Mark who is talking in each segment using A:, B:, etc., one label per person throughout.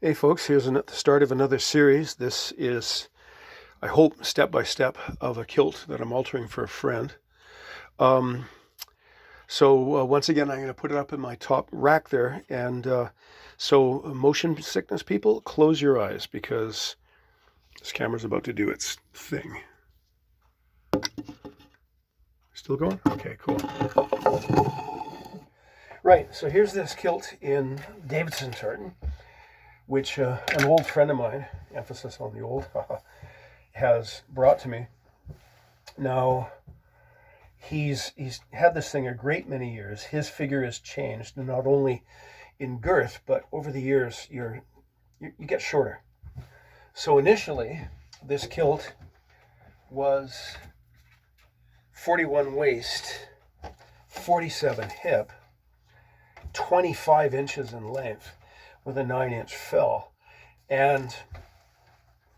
A: Hey folks, here's the start of another series. This is, I hope, step by step of a kilt that I'm altering for a friend. Once again, I'm going to put it up in my top rack there. And so motion sickness people, close your eyes because this camera's about to do its thing. Still going? Okay, cool. Right, so here's this kilt in Davidson tartan, which an old friend of mine, emphasis on the old, has brought to me. Now, he's had this thing a great many years. His figure has changed, not only in girth, but over the years you get shorter. So initially, this kilt was 41 waist, 47 hip, 25 inches in length with a 9-inch fill. And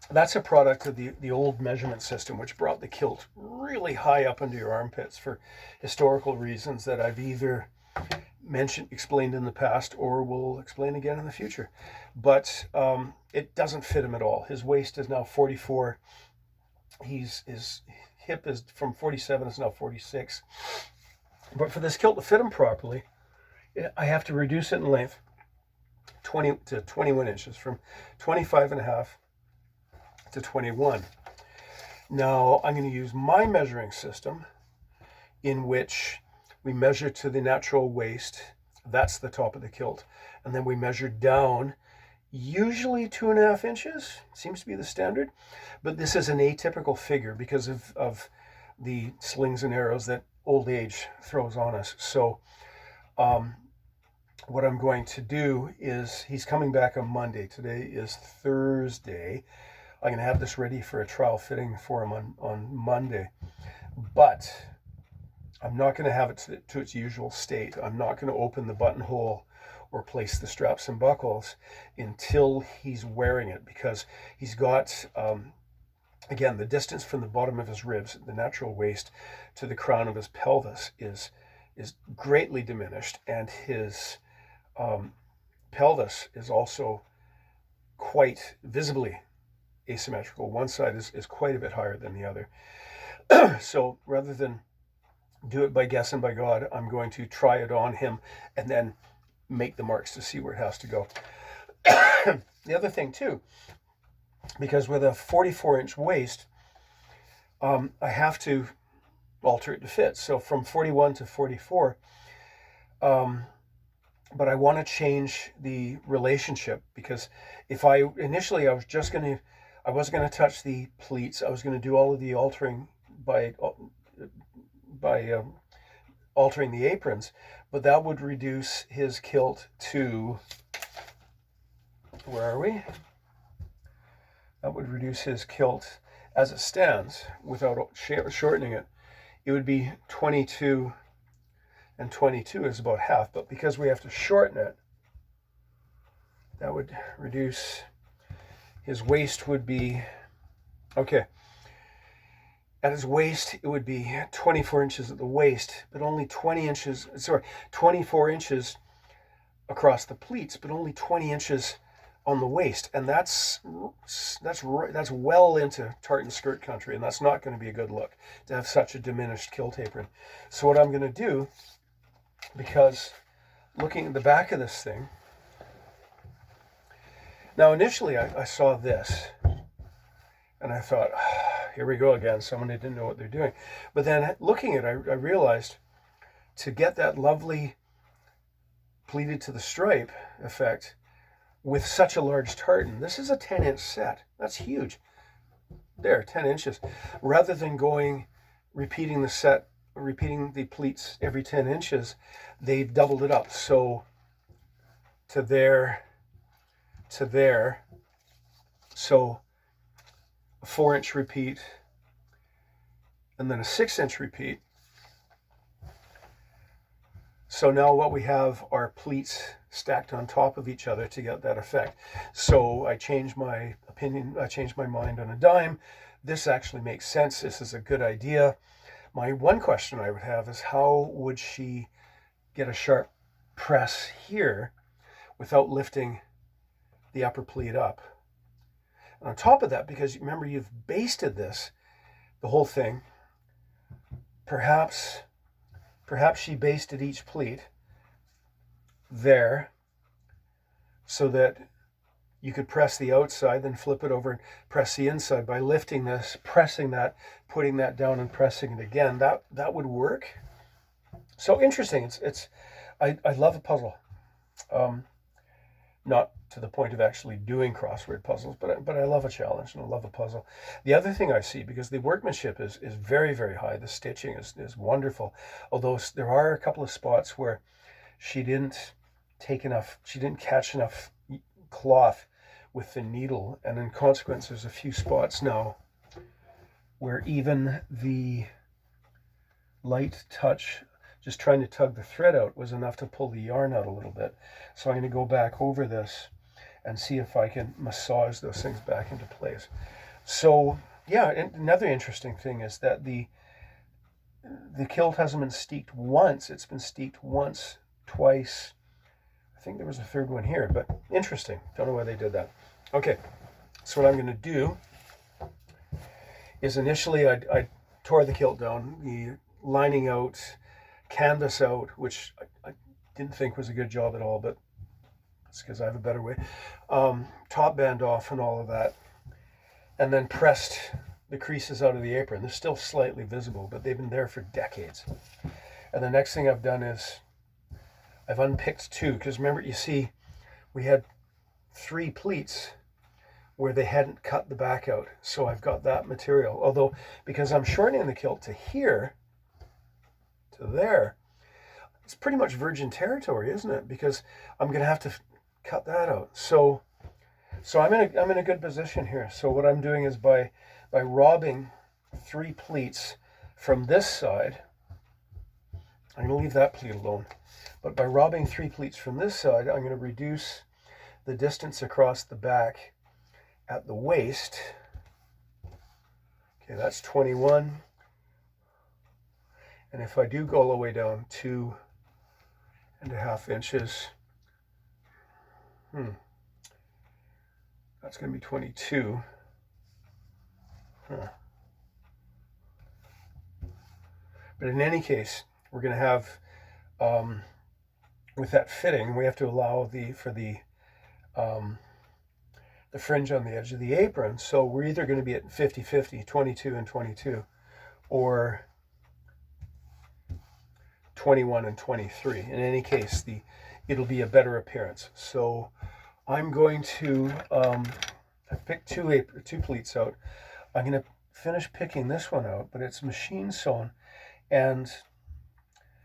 A: that's a product of the old measurement system, which brought the kilt really high up into your armpits for historical reasons that I've either explained in the past, or will explain again in the future. But it doesn't fit him at all. His waist is now 44. His hip is from 47, is now 46. But for this kilt to fit him properly, I have to reduce it in length 20 to 21 inches, from 25 and a half to 21. Now I'm going to use my measuring system, in which we measure to the natural waist. That's the top of the kilt. And then we measure down, usually 2.5 inches, seems to be the standard. But this is an atypical figure because of the slings and arrows that old age throws on us. So what I'm going to do is, he's coming back on Monday. Today is Thursday. I'm going to have this ready for a trial fitting for him on Monday. But I'm not going to have it to its usual state. I'm not going to open the buttonhole or place the straps and buckles until he's wearing it, because he's got, again, the distance from the bottom of his ribs, the natural waist, to the crown of his pelvis is greatly diminished, and his pelvis is also quite visibly asymmetrical. One side is quite a bit higher than the other. So rather than do it by guess and by God, I'm going to try it on him and then make the marks to see where it has to go. The other thing too, because with a 44-inch waist, I have to alter it to fit. So from 41 to 44, but I want to change the relationship, because if initially I wasn't going to touch the pleats. I was going to do all of the altering by altering the aprons, but that would reduce his kilt to, where are we? That would reduce his kilt as it stands without shortening it. It would be 22, and 22 is about half, but because we have to shorten it, that would reduce, his waist would be, okay, at his waist, it would be 24 inches at the waist, but only 24 inches across the pleats, but only 20 inches on the waist. And that's well into tartan skirt country, and that's not going to be a good look to have such a diminished kilt apron. So what I'm going to do, because looking at the back of this thing, now initially I saw this, and I thought, here we go again, someone who didn't know what they're doing. But then looking at it, I realized, to get that lovely pleated to the stripe effect with such a large tartan, this is a 10-inch set. That's huge. There, 10 inches. Rather than repeating the pleats every 10 inches, they've doubled it up. So to there, to there. So a 4-inch repeat, and then a 6-inch repeat. So now what we have are pleats stacked on top of each other to get that effect. So I changed my opinion, I changed my mind on a dime. This actually makes sense. This is a good idea. My one question I would have is, how would she get a sharp press here without lifting the upper pleat up. And on top of that, because remember you've basted this, the whole thing, perhaps she basted each pleat there so that you could press the outside, then flip it over and press the inside by lifting this, pressing that, putting that down and pressing it again. That would work. So interesting. I love a puzzle. Not to the point of actually doing crossword puzzles, but I love a challenge and I love a puzzle. The other thing I see, because the workmanship is very, very high, the stitching is wonderful, although there are a couple of spots where she didn't catch enough cloth with the needle, and in consequence there's a few spots now where even the light touch, just trying to tug the thread out, was enough to pull the yarn out a little bit. So I'm going to go back over this and see if I can massage those things back into place. So yeah, another interesting thing is that the kilt hasn't been steeked once. It's been steeked once, twice. I think there was a third one here, but interesting. Don't know why they did that. Okay, so what I'm going to do is initially I tore the kilt down, the lining out, canvas out, which I didn't think was a good job at all, but it's because I have a better way. Top band off and all of that, and then pressed the creases out of the apron. They're still slightly visible, but they've been there for decades. And the next thing I've done is I've unpicked two, because remember, you see, we had 3 pleats where they hadn't cut the back out. So I've got that material. Although, because I'm shortening the kilt to here, to there, it's pretty much virgin territory, isn't it? Because I'm going to have to cut that out. So I'm in a good position here. So what I'm doing is by robbing 3 pleats from this side, I'm going to leave that pleat alone. But by robbing 3 pleats from this side, I'm going to reduce the distance across the back at the waist. Okay, that's 21. And if I do go all the way down 2.5 inches, that's going to be 22. But in any case, we're going to have, with that fitting, we have to allow for the fringe on the edge of the apron. So we're either going to be at 50-50, 22 and 22, or 21 and 23. In any case, it'll be a better appearance. So I'm going to I've picked two pleats out. I'm going to finish picking this one out, but it's machine sewn. And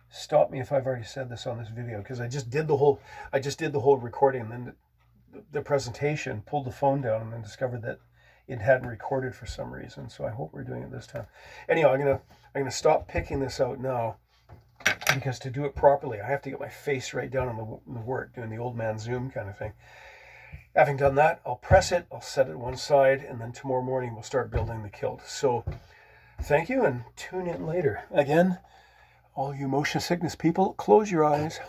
A: stop me if I've already said this on this video, because I just did the whole recording, and then the presentation, pulled the phone down, and then discovered that it hadn't recorded for some reason. So I hope we're doing it this time. Anyhow, I'm gonna stop picking this out now, because to do it properly, I have to get my face right down on the work, doing the old man zoom kind of thing. Having done that, I'll press it, I'll set it one side, and then tomorrow morning we'll start building the kilt. So thank you, and tune in later. Again, all you motion sickness people, close your eyes.